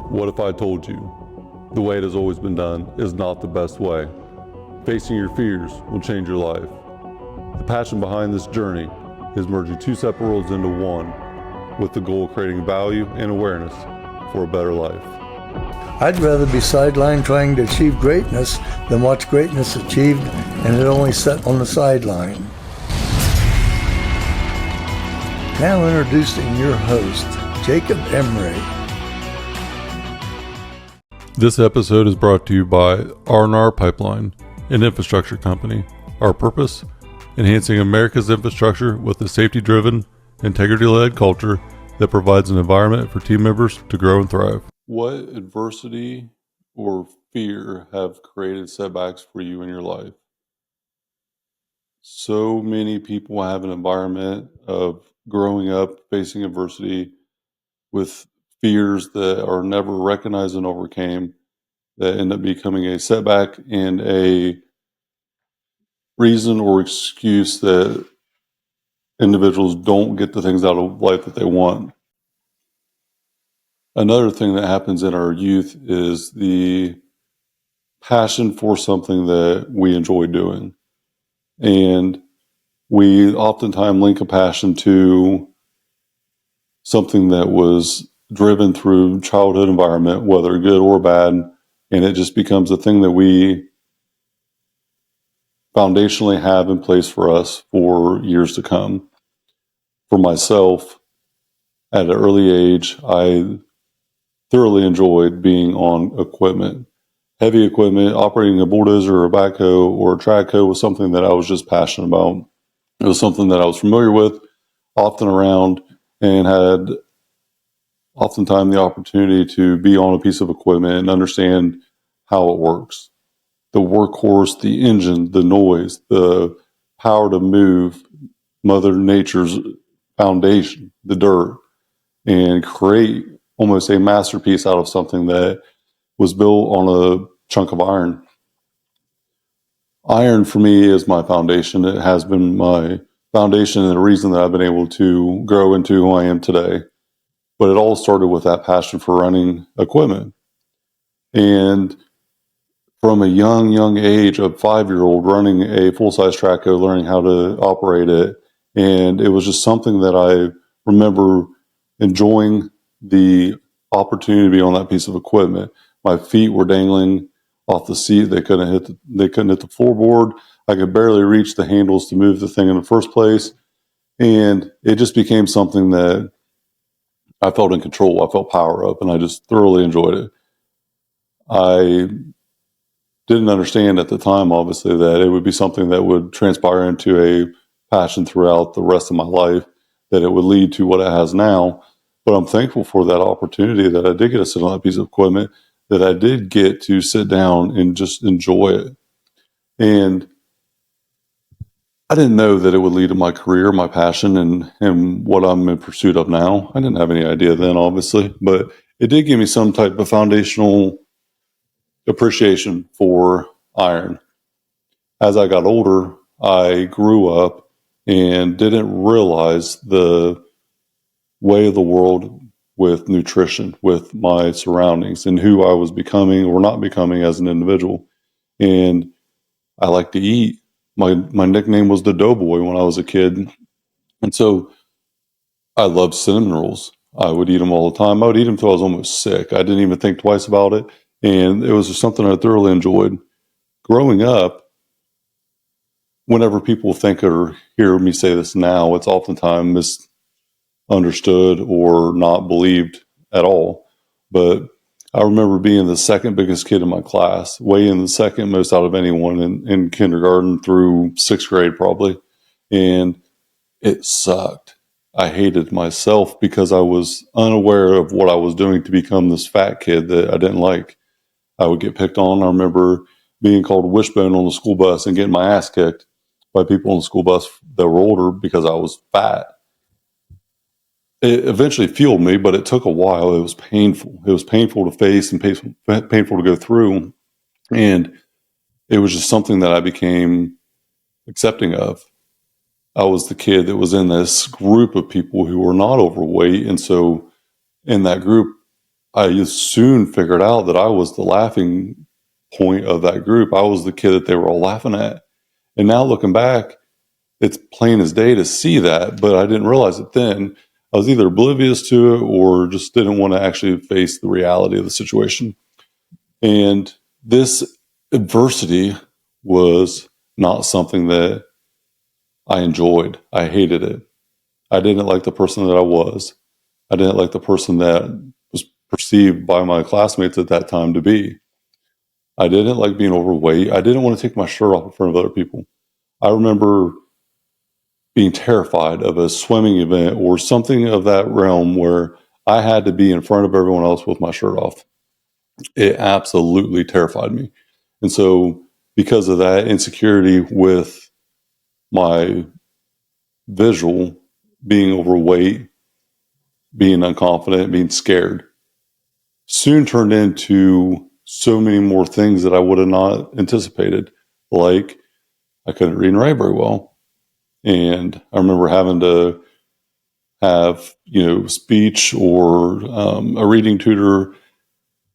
What if I told you the way it has always been done is not the best way? Facing your fears will change your life. The passion behind this journey is merging two separate worlds into one with the goal of creating value and awareness for a better life. I'd rather be sidelined trying to achieve greatness than watch greatness achieved and it only set on the sideline. Now introducing your host, Jacob Emery. This episode is brought to you by R&R Pipeline, an infrastructure company. Our purpose? Enhancing America's infrastructure with a safety-driven, integrity-led culture that provides an environment for team members to grow and thrive. What adversity or fear have created setbacks for you in your life? So many people have an environment of growing up facing adversity with fears that are never recognized and overcame, that end up becoming a setback and a reason or excuse that individuals don't get the things out of life that they want. Another thing that happens in our youth is the passion for something that we enjoy doing. And we oftentimes link a passion to something that was driven through childhood environment, whether good or bad, and it just becomes a thing that we foundationally have in place for us for years to come. For myself, at an early age, I thoroughly enjoyed being on equipment. Heavy equipment, operating a bulldozer or a backhoe or a track hoe was something that I was just passionate about. It was something that I was familiar with, often around, and had oftentimes the opportunity to be on a piece of equipment and understand how it works. The workhorse, the engine, the noise, the power to move Mother Nature's foundation, the dirt, and create almost a masterpiece out of something that was built on a chunk of iron. Iron for me is my foundation. It has been my foundation and the reason that I've been able to grow into who I am today. But it all started with that passion for running equipment. And from a young age, a 5-year-old running a full-size track hoe, learning how to operate it. And it was just something that I remember enjoying the opportunity to be on that piece of equipment. My feet were dangling off the seat. They couldn't hit the floorboard. I could barely reach the handles to move the thing in the first place. And it just became something that I felt in control. I felt power up, and I just thoroughly enjoyed it. I didn't understand at the time, obviously, that it would be something that would transpire into a passion throughout the rest of my life, that it would lead to what it has now. But I'm thankful for that opportunity that I did get to sit on that piece of equipment, that I did get to sit down and just enjoy it. And I didn't know that it would lead to my career, my passion, and what I'm in pursuit of now. I didn't have any idea then, obviously, but it did give me some type of foundational appreciation for iron. As I got older, I grew up and didn't realize the way of the world with nutrition, with my surroundings, and who I was becoming or not becoming as an individual. And I like to eat. My nickname was the Doughboy when I was a kid. And so I loved cinnamon rolls. I would eat them all the time. I would eat them until I was almost sick. I didn't even think twice about it. And it was just something I thoroughly enjoyed. Growing up, whenever people think or hear me say this now, it's oftentimes misunderstood or not believed at all. But I remember being the second biggest kid in my class, weighing the second most out of anyone in kindergarten through 6th grade probably. And it sucked. I hated myself because I was unaware of what I was doing to become this fat kid that I didn't like. I would get picked on. I remember being called a wishbone on the school bus and getting my ass kicked by people on the school bus that were older because I was fat. It eventually fueled me, but it took a while. It was painful. It was painful to face and painful to go through. And it was just something that I became accepting of. I was the kid that was in this group of people who were not overweight. And so in that group, I soon figured out that I was the laughing point of that group. I was the kid that they were all laughing at. And now looking back, it's plain as day to see that, but I didn't realize it then. I was either oblivious to it or just didn't want to actually face the reality of the situation. And this adversity was not something that I enjoyed. I hated it. I didn't like the person that I was. I didn't like the person that was perceived by my classmates at that time to be. I didn't like being overweight. I didn't want to take my shirt off in front of other people. I remember being terrified of a swimming event or something of that realm where I had to be in front of everyone else with my shirt off. It absolutely terrified me. And so, because of that insecurity with my visual, being overweight, being unconfident, being scared, soon turned into so many more things that I would have not anticipated. Like, I couldn't read and write very well. And I remember having to have, speech or a reading tutor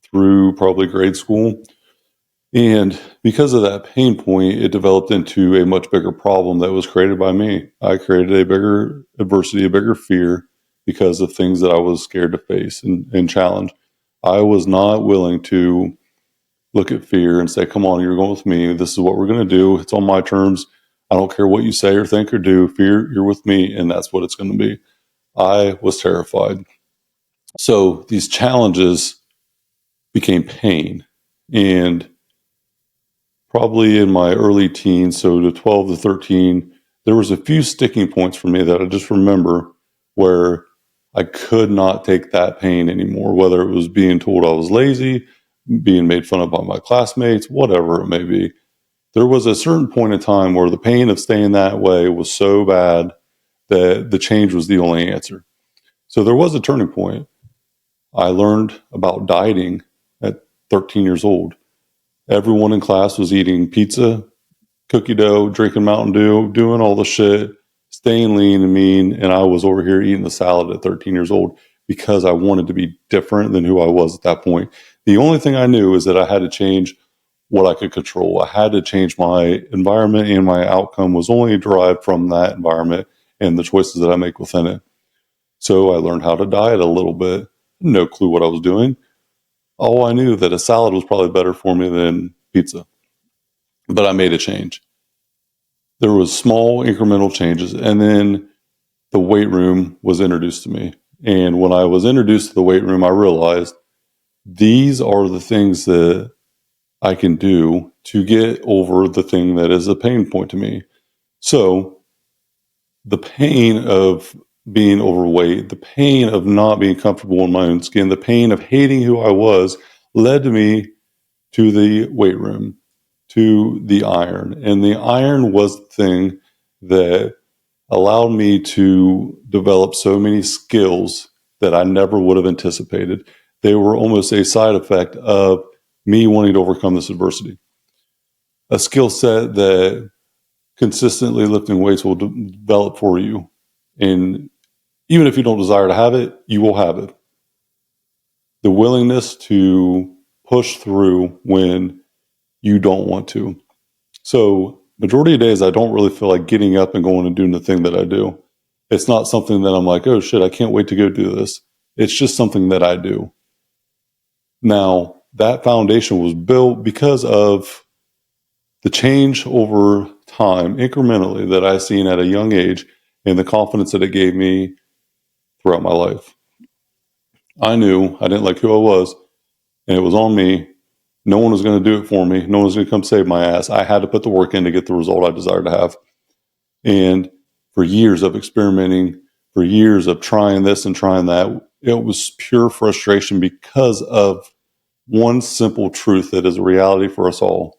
through probably grade school. And because of that pain point, it developed into a much bigger problem that was created by me. I created a bigger adversity, a bigger fear because of things that I was scared to face and challenge. I was not willing to look at fear and say, come on, you're going with me. This is what we're going to do. It's on my terms. I don't care what you say or think or do. Fear, you're with me, and that's what it's going to be. I was terrified. So these challenges became pain. And probably in my early teens, so to 12 to 13, there was a few sticking points for me that I just remember where I could not take that pain anymore, whether it was being told I was lazy, being made fun of by my classmates, whatever it may be. There was a certain point in time where the pain of staying that way was so bad that the change was the only answer. So there was a turning point. I learned about dieting at 13 years old. Everyone in class was eating pizza, cookie dough, drinking Mountain Dew, doing all the shit, staying lean and mean. And I was over here eating the salad at 13 years old because I wanted to be different than who I was at that point. The only thing I knew is that I had to change what I could control. I had to change my environment, and my outcome was only derived from that environment and the choices that I make within it. So I learned how to diet a little bit. No clue what I was doing. All I knew that a salad was probably better for me than pizza. But I made a change. There was small incremental changes, and then the weight room was introduced to me. And when I was introduced to the weight room, I realized these are the things that I can do to get over the thing that is a pain point to me. So the pain of being overweight, the pain of not being comfortable in my own skin, the pain of hating who I was led to me to the weight room, to the iron. And the iron was the thing that allowed me to develop so many skills that I never would have anticipated. They were almost a side effect of me wanting to overcome this adversity. A skill set that consistently lifting weights will develop for you. And even if you don't desire to have it, you will have it. The willingness to push through when you don't want to. So majority of days, I don't really feel like getting up and going and doing the thing that I do. It's not something that I'm like, oh shit, I can't wait to go do this. It's just something that I do. Now, that foundation was built because of the change over time, incrementally, that I seen at a young age and the confidence that it gave me throughout my life. I knew I didn't like who I was, and it was on me. No one was going to do it for me. No one was going to come save my ass. I had to put the work in to get the result I desired to have. And for years of experimenting, for years of trying this and trying that, it was pure frustration because of one simple truth that is a reality for us all.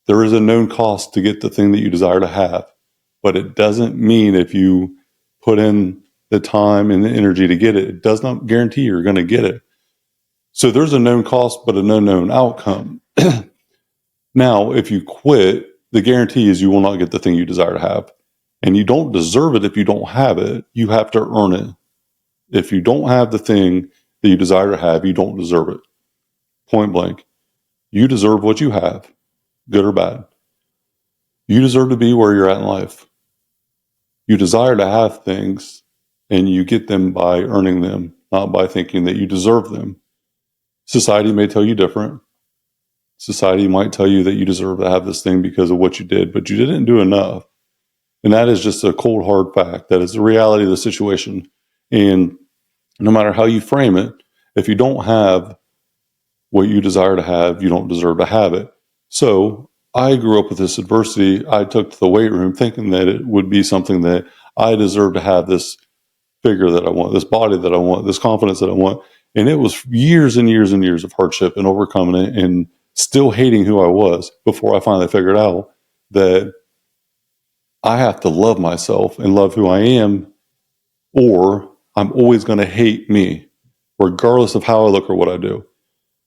There is a known cost to get the thing that you desire to have, but it doesn't mean if you put in the time and the energy to get it, it does not guarantee you're going to get it. So there's a known cost, but a no known outcome. Now, if you quit, the guarantee is you will not get the thing you desire to have. And you don't deserve it if you don't have it. You have to earn it. If you don't have the thing, that you desire to have, you don't deserve it. Point blank. You deserve what you have, good or bad. You deserve to be where you're at in life. You desire to have things, and you get them by earning them, not by thinking that you deserve them. Society may tell you different. Society might tell you that you deserve to have this thing because of what you did, but you didn't do enough. And that is just a cold, hard fact. That is the reality of the situation. And no matter how you frame it, if you don't have what you desire to have, you don't deserve to have it. So I grew up with this adversity. I took to the weight room thinking that it would be something that I deserve to have, this figure that I want, this body that I want, this confidence that I want. And it was years and years and years of hardship and overcoming it and still hating who I was before I finally figured out that I have to love myself and love who I am, or I'm always going to hate me, regardless of how I look or what I do.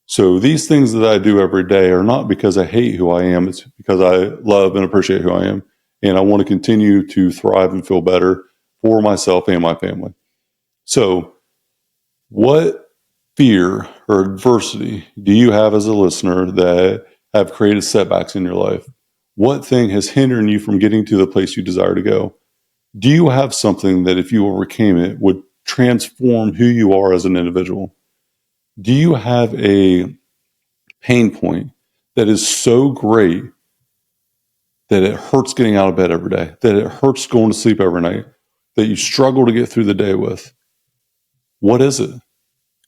So these things that I do every day are not because I hate who I am. It's because I love and appreciate who I am. And I want to continue to thrive and feel better for myself and my family. So what fear or adversity do you have as a listener that have created setbacks in your life? What thing has hindered you from getting to the place you desire to go? Do you have something that if you overcame it would transform who you are as an individual? Do you have a pain point that is so great that it hurts getting out of bed every day, that it hurts going to sleep every night, that you struggle to get through the day with? What is it?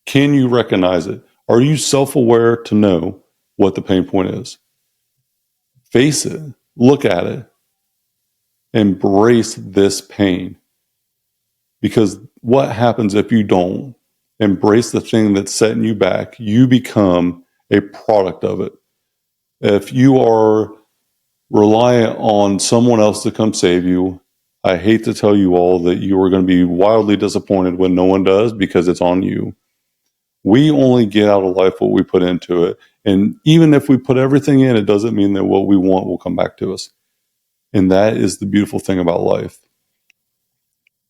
Can you recognize it? Are you self-aware to know what the pain point is? Face it, look at it, embrace this pain. Because what happens if you don't embrace the thing that's setting you back? You become a product of it. If you are reliant on someone else to come save you, I hate to tell you all that you are going to be wildly disappointed when no one does, because it's on you. We only get out of life what we put into it. And even if we put everything in, it doesn't mean that what we want will come back to us. And that is the beautiful thing about life.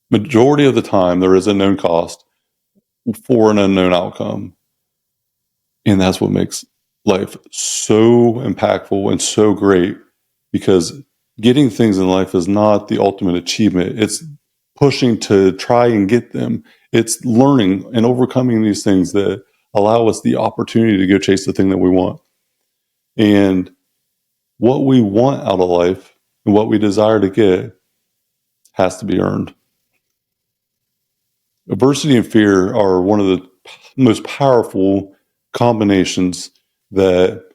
Majority of the time, there is a known cost for an unknown outcome. And that's what makes life so impactful and so great, because getting things in life is not the ultimate achievement. It's pushing to try and get them. It's learning and overcoming these things that allow us the opportunity to go chase the thing that we want. And what we want out of life and what we desire to get has to be earned. Adversity and fear are one of the most powerful combinations that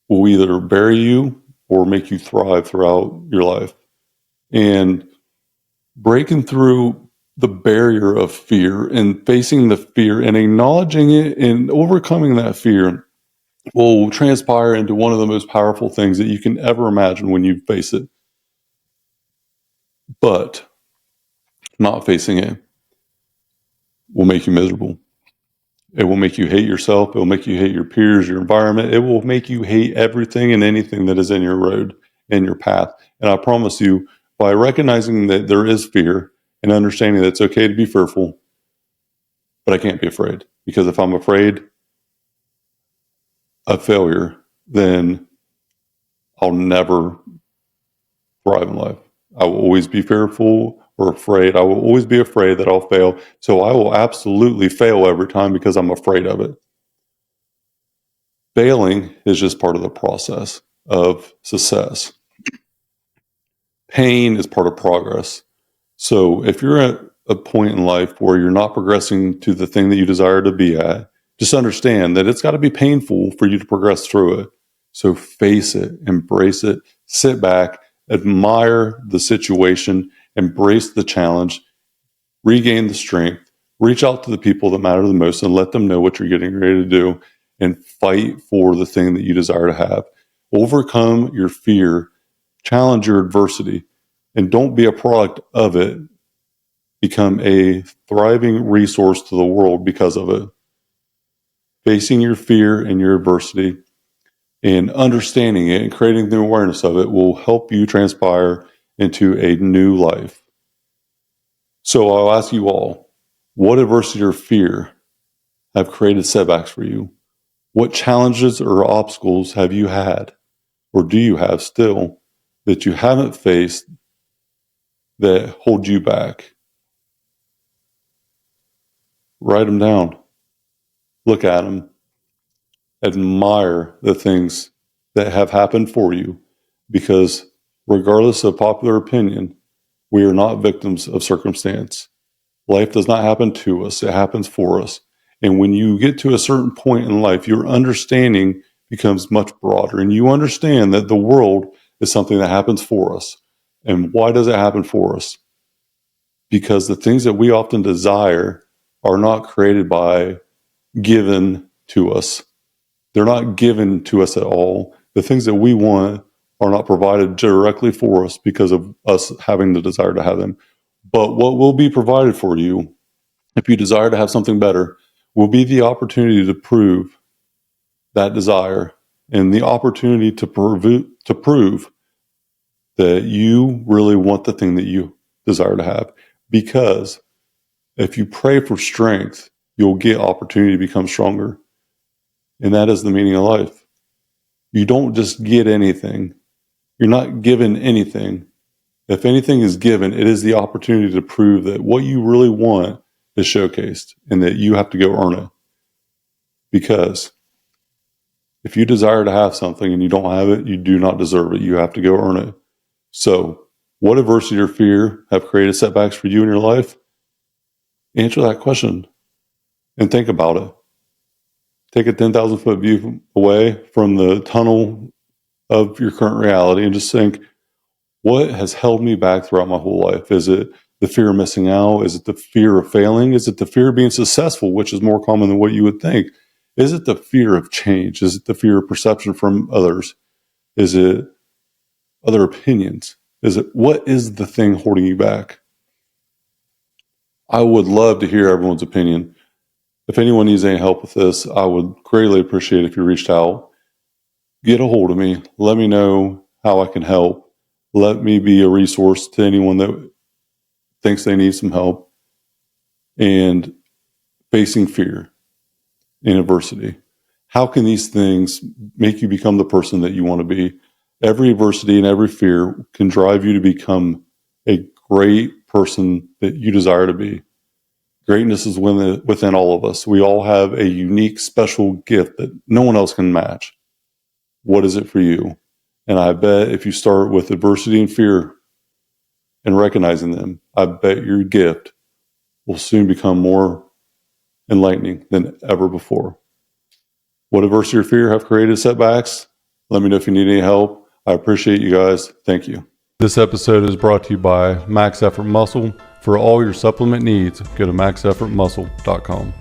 will either bury you or make you thrive throughout your life. And breaking through the barrier of fear and facing the fear and acknowledging it and overcoming that fear will transpire into one of the most powerful things that you can ever imagine when you face it. But not facing it will make you miserable. It will make you hate yourself. It will make you hate your peers, your environment. It will make you hate everything and anything that is in your road and your path. And I promise you, by recognizing that there is fear and understanding that it's okay to be fearful, but I can't be afraid. Because if I'm afraid of failure, then I'll never thrive in life. I will always be fearful or afraid. I will always be afraid that I'll fail. So I will absolutely fail every time because I'm afraid of it. Failing is just part of the process of success. Pain is part of progress. So if you're at a point in life where you're not progressing to the thing that you desire to be at, just understand that it's got to be painful for you to progress through it. So face it, embrace it, sit back, admire the situation, embrace the challenge, regain the strength, reach out to the people that matter the most and let them know what you're getting ready to do, and fight for the thing that you desire to have. Overcome your fear, challenge your adversity, and don't be a product of it. Become a thriving resource to the world because of it. Facing your fear and your adversity and understanding it and creating the awareness of it will help you transpire into a new life. So I'll ask you all, what adversity or fear have created setbacks for you? What challenges or obstacles have you had, or do you have still, that you haven't faced that hold you back? Write them down. Look at them. Admire the things that have happened for you, because regardless of popular opinion, we are not victims of circumstance. Life does not happen to us, it happens for us. And when you get to a certain point in life, your understanding becomes much broader, and you understand that the world is something that happens for us. And why does it happen for us? Because the things that we often desire are not created by, given to us. They're not given to us at all. The things that we want are not provided directly for us because of us having the desire to have them. But what will be provided for you, if you desire to have something better, will be the opportunity to prove that desire, and the opportunity to prove that you really want the thing that you desire to have. Because if you pray for strength, you'll get opportunity to become stronger. And that is the meaning of life. You don't just get anything. You're not given anything. If anything is given, it is the opportunity to prove that what you really want is showcased, and that you have to go earn it. Because if you desire to have something and you don't have it, you do not deserve it. You have to go earn it. So, what adversity or fear have created setbacks for you in your life? Answer that question and think about it. Take a 10,000 foot view away from the tunnel of your current reality and just think, what has held me back throughout my whole life? Is it the fear of missing out? Is it the fear of failing? Is it the fear of being successful, which is more common than what you would think? Is it the fear of change? Is it the fear of perception from others? Is it other opinions? What is the thing holding you back? I would love to hear everyone's opinion. If anyone needs any help with this, I would greatly appreciate if you reached out. Get a hold of me. Let me know how I can help. Let me be a resource to anyone that thinks they need some help. And facing fear and adversity. How can these things make you become the person that you want to be? Every adversity and every fear can drive you to become a great person that you desire to be. Greatness is within all of us. We all have a unique, special gift that no one else can match. What is it for you? And I bet if you start with adversity and fear and recognizing them, I bet your gift will soon become more enlightening than ever before. What adversity or fear have created setbacks? Let me know if you need any help. I appreciate you guys. Thank you. This episode is brought to you by Max Effort Muscle. For all your supplement needs, go to maxeffortmuscle.com.